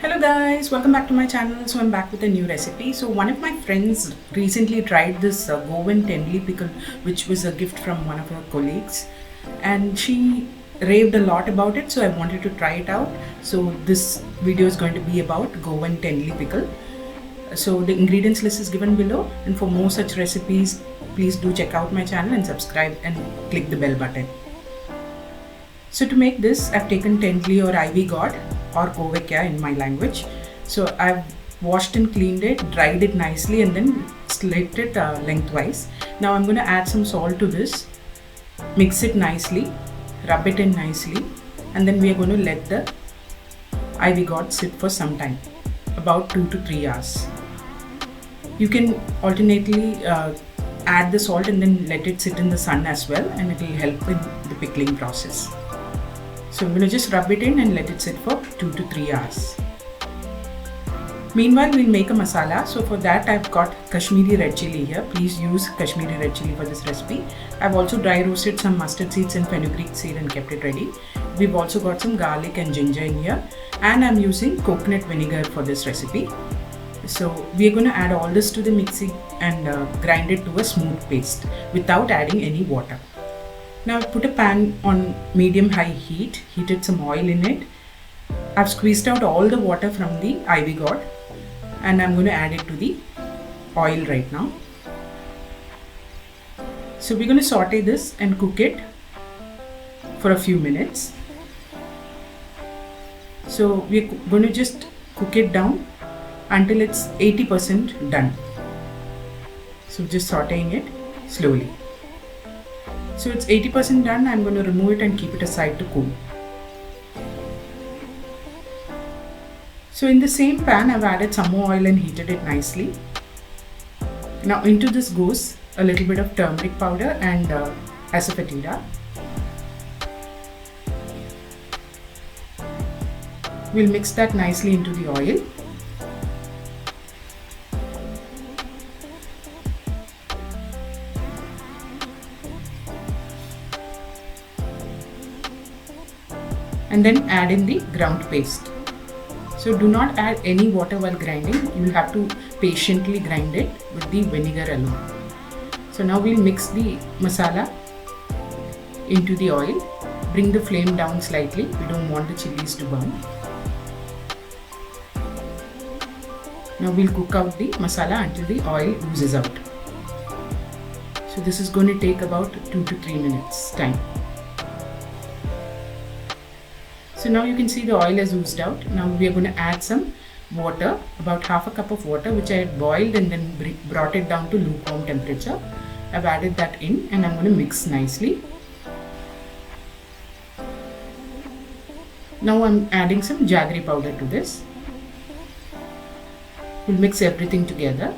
Hello guys, welcome back to my channel. So I'm back with a new recipe. So one of my friends recently tried this Goan Tendli Pickle, which was a gift from one of her colleagues, and she raved a lot about it, so I wanted to try it out. So this video is going to be about Goan Tendli Pickle. So the ingredients list is given below, and for more such recipes please do check out my channel and subscribe and click the bell button. So to make this, I've taken Tendli or Ivy Gourd or Kovakka in my language. So I've washed and cleaned it, dried it nicely, and then slit it lengthwise. Now I'm going to add some salt to this, mix it nicely, rub it in nicely, and then we are going to let the Ivy Gourd sit for some time, about 2 to 3 hours. You can alternately add the salt and then let it sit in the sun as well, and it will help in the pickling process. So I'm going to just rub it in and let it sit for 2 to 3 hours. Meanwhile, we'll make a masala. So for that, I've got Kashmiri red chilli here. Please use Kashmiri red chilli for this recipe. I've also dry roasted some mustard seeds and fenugreek seed and kept it ready. We've also got some garlic and ginger in here. And I'm using coconut vinegar for this recipe. So we're going to add all this to the mixie and grind it to a smooth paste without adding any water. Now I've put a pan on medium-high heat, heated some oil in it. I've squeezed out all the water from the Ivy Gourd and I'm going to add it to the oil right now. So we're going to saute this and cook it for a few minutes. So we're going to just cook it down until it's 80% done. So just sauteing it slowly. So it's 80% done. I'm going to remove it and keep it aside to cool. So in the same pan, I've added some more oil and heated it nicely. Now into this goes a little bit of turmeric powder and asafoetida. We'll mix that nicely into the oil. And then add in the ground paste. So do not add any water while grinding. You will have to patiently grind it with the vinegar alone. So now we'll mix the masala into the oil. Bring the flame down slightly. We don't want the chillies to burn. Now we'll cook out the masala until the oil oozes out. So this is going to take about 2 to 3 minutes time. So now you can see the oil has oozed out. Now we are going to add some water, about half a cup of water, which I had boiled and then brought it down to lukewarm temperature. I've added that in and I'm going to mix nicely. Now I'm adding some jaggery powder to this. We'll mix everything together.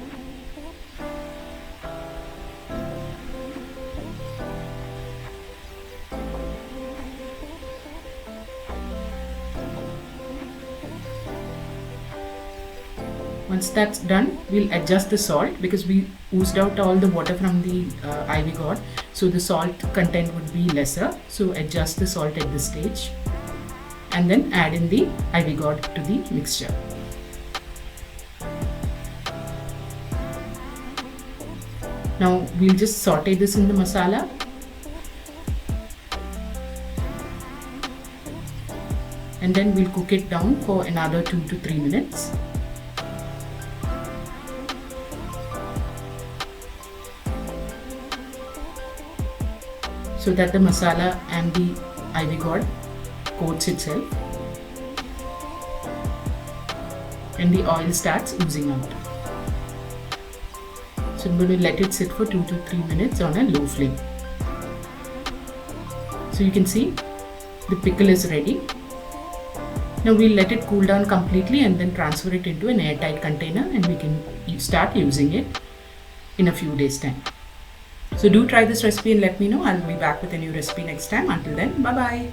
Once that's done, we'll adjust the salt because we oozed out all the water from the Ivy Gourd, so the salt content would be lesser. So adjust the salt at this stage and then add in the Ivy Gourd to the mixture. Now we'll just saute this in the masala. And then we'll cook it down for another 2 to 3 minutes. So that the masala and the Ivy Gourd coats itself and the oil starts oozing out. So I'm going to let it sit for 2 to 3 minutes on a low flame. So you can see the pickle is ready. Now we'll let it cool down completely and then transfer it into an airtight container and we can start using it in a few days' time. So do try this recipe and let me know. I'll be back with a new recipe next time. Until then, bye bye.